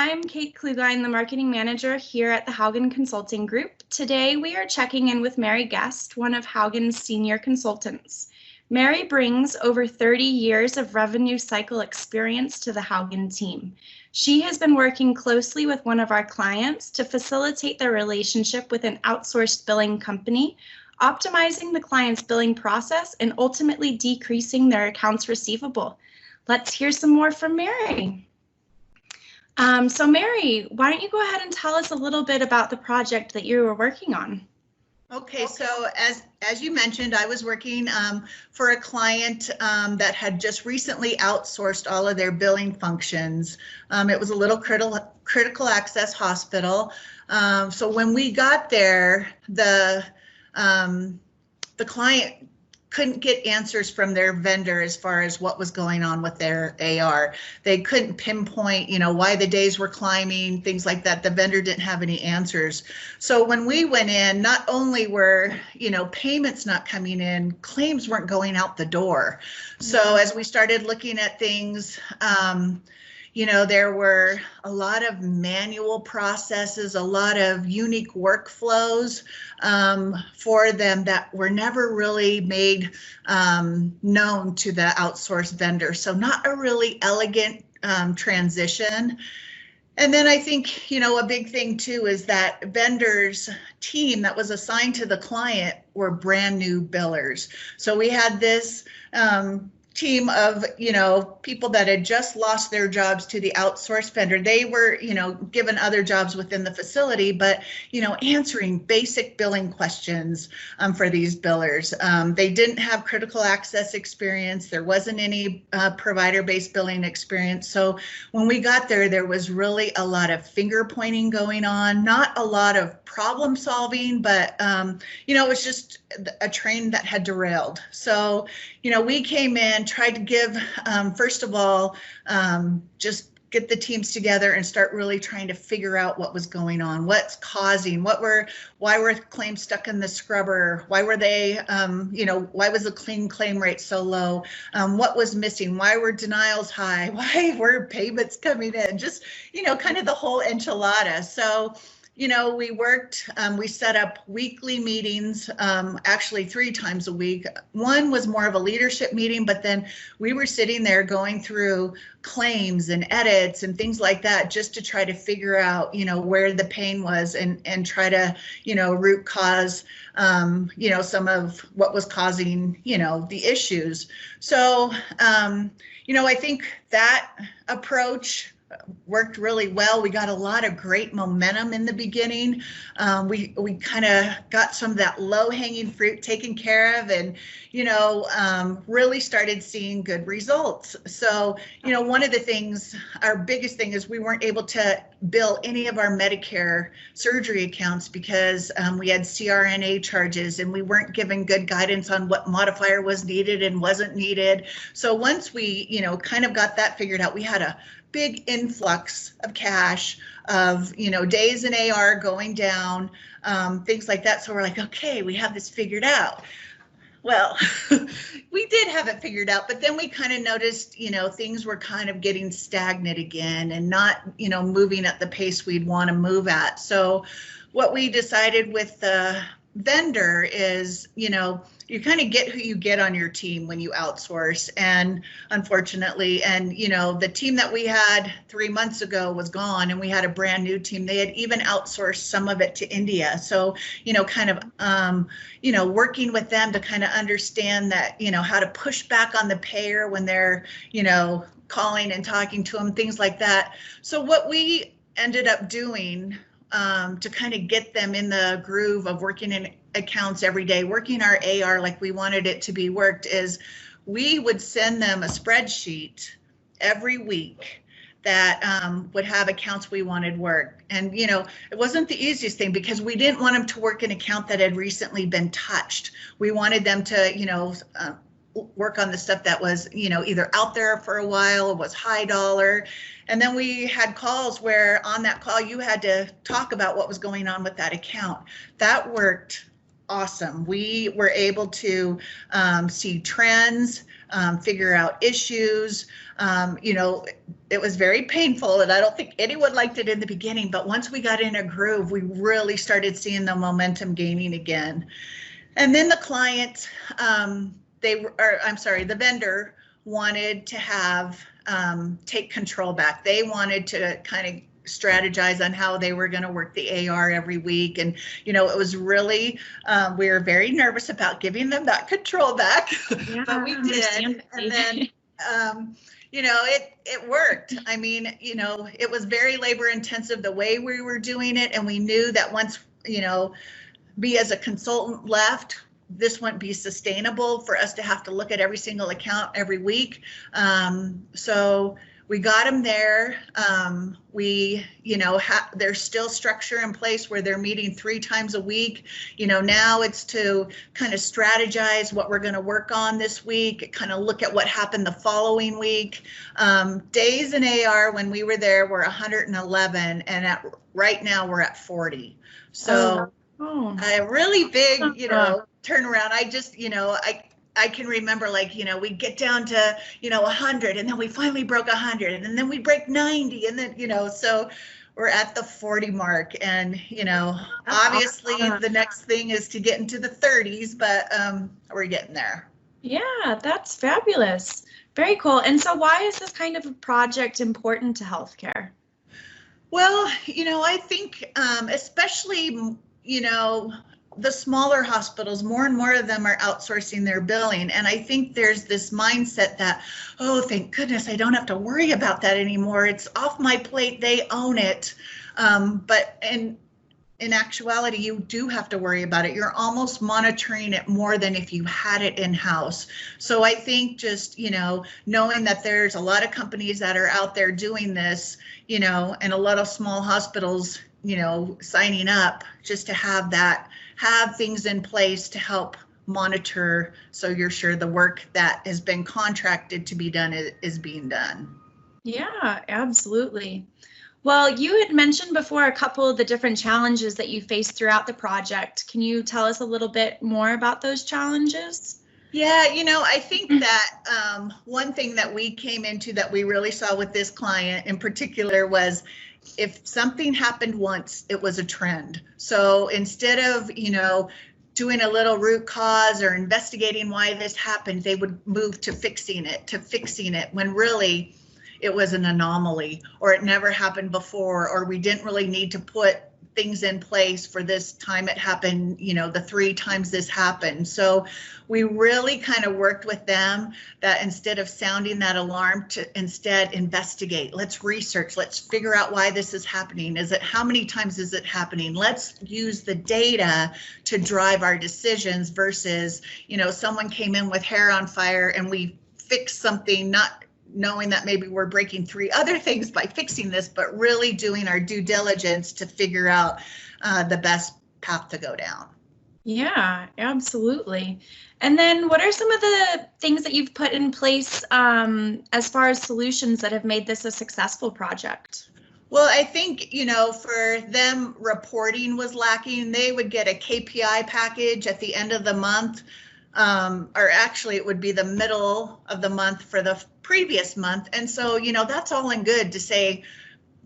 I'm Kate Klugine, the marketing manager here at the Hogan Consulting Group. Today we are checking in with Mary Guest, one of Hogan's senior consultants. Mary brings over 30 years of revenue cycle experience to the Hogan team. She has been working closely with one of our clients to facilitate their relationship with an outsourced billing company, optimizing the client's billing process and ultimately decreasing their accounts receivable. Let's hear some more from Mary. So Mary, why don't you go ahead and tell us a little bit about the project that you were working on? Okay, so as you mentioned, I was working for a client that had just recently outsourced all of their billing functions. It was a little critical access hospital. So when we got there, the client couldn't get answers from their vendor as far as what was going on with their AR. They couldn't pinpoint, why the days were climbing, things like that. The vendor didn't have any answers. So when we went in, not only were, payments not coming in, claims weren't going out the door. So as we started looking at things, there were a lot of manual processes, a lot of unique workflows for them that were never really made known to the outsourced vendor. So not a really elegant transition. And then I think, a big thing too is that vendor's team that was assigned to the client were brand new billers. So we had this team of, people that had just lost their jobs to the outsourced vendor. They were, given other jobs within the facility, but, answering basic billing questions for these billers. They didn't have critical access experience. There wasn't any provider-based billing experience. So when we got there, there was really a lot of finger pointing going on, not a lot of problem solving, but, it was just a train that had derailed. So, we came in, tried to give, first of all, just get the teams together and start really trying to figure out what was going on, what's causing, why were claims stuck in the scrubber, why were they, why was the clean claim rate so low, what was missing, why were denials high, why were payments coming in, just, kind of the whole enchilada. So, we worked, we set up weekly meetings, actually 3 times a week. One was more of a leadership meeting, but then we were sitting there going through claims and edits and things like that, just to try to figure out, where the pain was and try to, root cause, some of what was causing, the issues. So, I think that approach worked really well. We got a lot of great momentum in the beginning. We kind of got some of that low-hanging fruit taken care of, and really started seeing good results. So one of the things, our biggest thing, is we weren't able to bill any of our Medicare surgery accounts because we had CRNA charges and we weren't given good guidance on what modifier was needed and wasn't needed. So once we kind of got that figured out, we had a big influx of cash, of days in AR going down, things like that. So we're like, okay, we have this figured out. Well, we did have it figured out, but then we kind of noticed, things were kind of getting stagnant again and not, moving at the pace we'd want to move at. So what we decided with the vendor is, you kind of get who you get on your team when you outsource. And unfortunately, the team that we had 3 months ago was gone, and we had a brand new team. They had even outsourced some of it to India. So, kind of, working with them to kind of understand that, how to push back on the payer when they're, calling and talking to them, things like that. So what we ended up doing to kind of get them in the groove of working in accounts every day, working our AR like we wanted it to be worked, is we would send them a spreadsheet every week that would have accounts we wanted worked. And, it wasn't the easiest thing because we didn't want them to work an account that had recently been touched. We wanted them to, work on the stuff that was, either out there for a while or was high dollar. And then we had calls where on that call, you had to talk about what was going on with that account. That worked awesome. We were able to see trends, figure out issues. You know, it was very painful, and I don't think anyone liked it in the beginning, but once we got in a groove, we really started seeing the momentum gaining again. And then the client, the vendor wanted to have, take control back. They wanted to kind of strategize on how they were going to work the AR every week. And, you know, it was really, we were very nervous about giving them that control back, Yeah, but we did. And then, you know, it worked. I mean, you know, it was very labor intensive the way we were doing it. And we knew that once, you know, me as a consultant left, this wouldn't be sustainable for us to have to look at every single account every week. So we got them there. We, you know, there's still structure in place where they're meeting 3 times a week. You know, now it's to kind of strategize what we're going to work on this week, kind of look at what happened the following week. Days in AR when we were there were 111, and right now we're at 40. So a really big, you know, turnaround. I just, you know, I can remember, like, you know, we get down to, you know, 100, and then we finally broke 100, and then we break 90, and then, you know, so we're at the 40 mark. And, you know, obviously the next thing is to get into the 30s, but we're getting there. Yeah, that's fabulous. Very cool. And so why is this kind of a project important to healthcare? Well, you know, I think especially, you know, the smaller hospitals, more and more of them are outsourcing their billing. And I think there's this mindset that, oh, thank goodness I don't have to worry about that anymore. It's off my plate. They own it. But in actuality, you do have to worry about it. You're almost monitoring it more than if you had it in-house. So I think just, you know, knowing that there's a lot of companies that are out there doing this, you know, and a lot of small hospitals, you know, signing up just to have things in place to help monitor, so you're sure the work that has been contracted to be done is being done. Yeah, absolutely. Well, you had mentioned before a couple of the different challenges that you faced throughout the project. Can you tell us a little bit more about those challenges? Yeah, you know, I think that one thing that we came into that we really saw with this client in particular was, if something happened once, it was a trend. So instead of, you know, doing a little root cause or investigating why this happened, they would move to fixing it when really it was an anomaly, or it never happened before, or we didn't really need to put things in place for this time it happened, you know, the 3 times this happened. So we really kind of worked with them that instead of sounding that alarm, to instead investigate. Let's research, let's figure out why this is happening. How many times is it happening? Let's use the data to drive our decisions versus, you know, someone came in with hair on fire and we fixed something, not knowing that maybe we're breaking 3 other things by fixing this, but really doing our due diligence to figure out the best path to go down. Yeah, absolutely. And then what are some of the things that you've put in place as far as solutions that have made this a successful project? Well, I think, you know, for them, reporting was lacking. They would get a KPI package at the end of the month. Or actually it would be the middle of the month for the previous month. And so, you know, that's all in good to say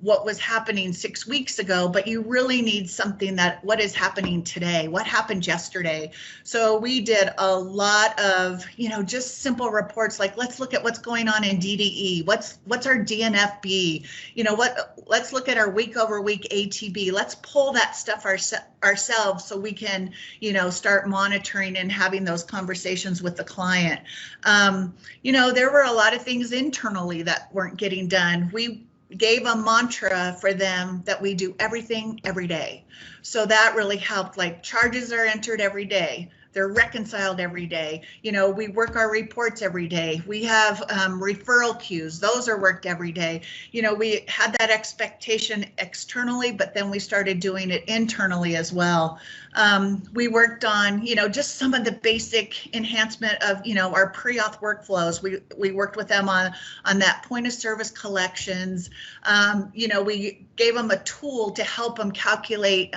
what was happening 6 weeks ago, but you really need something that, what is happening today? What happened yesterday? So we did a lot of, you know, just simple reports like, let's look at what's going on in DDE. What's our DNFB? You know, let's look at our week over week ATB. Let's pull that stuff ourselves so we can, you know, start monitoring and having those conversations with the client. You know, there were a lot of things internally that weren't getting done. We gave a mantra for them that we do everything every day. So that really helped. Like, charges are entered every day. They're reconciled every day. You know, we work our reports every day. We have referral queues. Those are worked every day. You know, we had that expectation externally, but then we started doing it internally as well. We worked on, you know, just some of the basic enhancement of, you know, our pre-auth workflows. We worked with them on that point of service collections. You know, we gave them a tool to help them calculate,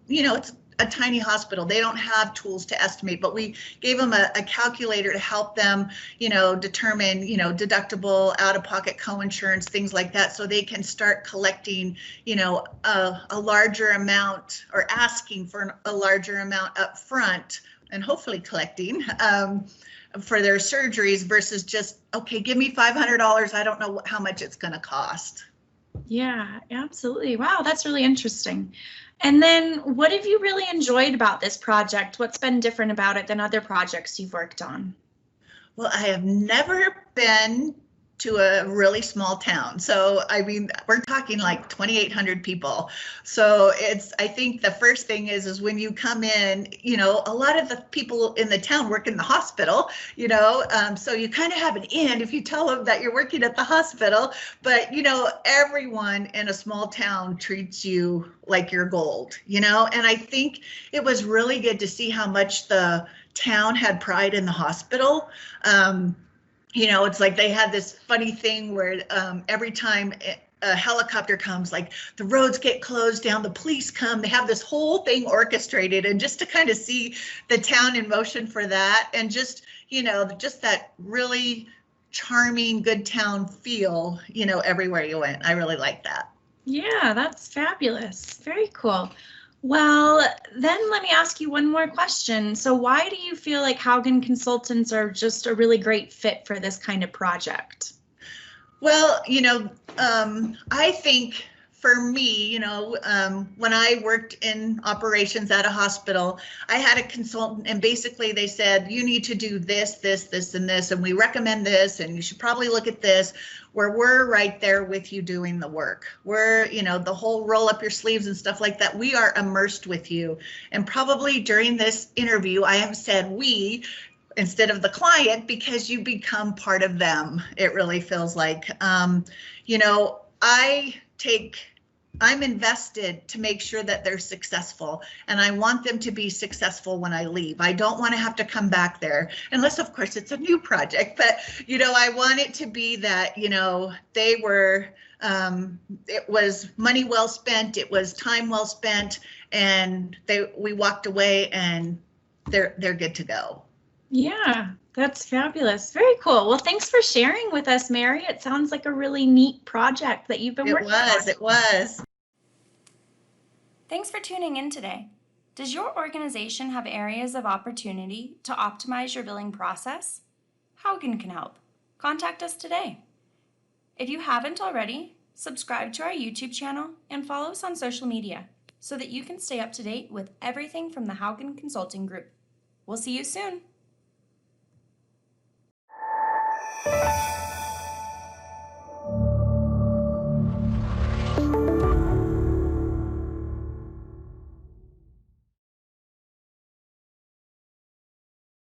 you know, a tiny hospital. They don't have tools to estimate, but we gave them a calculator to help them, determine, deductible, out-of-pocket co-insurance, things like that, so they can start collecting, a larger amount, or asking for a larger amount up front, and hopefully collecting for their surgeries, versus just, okay, give me $500. I don't know how much it's going to cost. Yeah, absolutely. Wow, that's really interesting. And then what have you really enjoyed about this project? What's been different about it than other projects you've worked on? Well, I have never been to a really small town. So, I mean, we're talking like 2,800 people. So I think the first thing is when you come in, a lot of the people in the town work in the hospital, so you kind of have an in if you tell them that you're working at the hospital, but, everyone in a small town treats you like you're gold, and I think it was really good to see how much the town had pride in the hospital. It's like they had this funny thing where every time a helicopter comes, like the roads get closed down, the police come, they have this whole thing orchestrated, and just to kind of see the town in motion for that, and just, just that really charming, good town feel, everywhere you went. I really like that. Yeah, that's fabulous. Very cool. Well, then let me ask you one more question. So why do you feel like Hogan Consultants are just a really great fit for this kind of project? Well, I think for me, when I worked in operations at a hospital, I had a consultant, and basically they said, you need to do this, this, this, and this, and we recommend this, and you should probably look at this, where we're right there with you doing the work. We're, the whole roll up your sleeves and stuff like that. We are immersed with you. And probably during this interview, I have said we, instead of the client, because you become part of them. It really feels like, I'm invested to make sure that they're successful, and I want them to be successful when I leave. I don't want to have to come back there, unless of course it's a new project, but I want it to be that, they were, it was money well spent, it was time well spent, and we walked away and they're good to go. Yeah, that's fabulous. Very cool. Well, thanks for sharing with us, Mary. It sounds like a really neat project that you've been working on. It was. Thanks for tuning in today. Does your organization have areas of opportunity to optimize your billing process? Hogan can help. Contact us today. If you haven't already, subscribe to our YouTube channel and follow us on social media so that you can stay up to date with everything from the Hogan Consulting Group. We'll see you soon.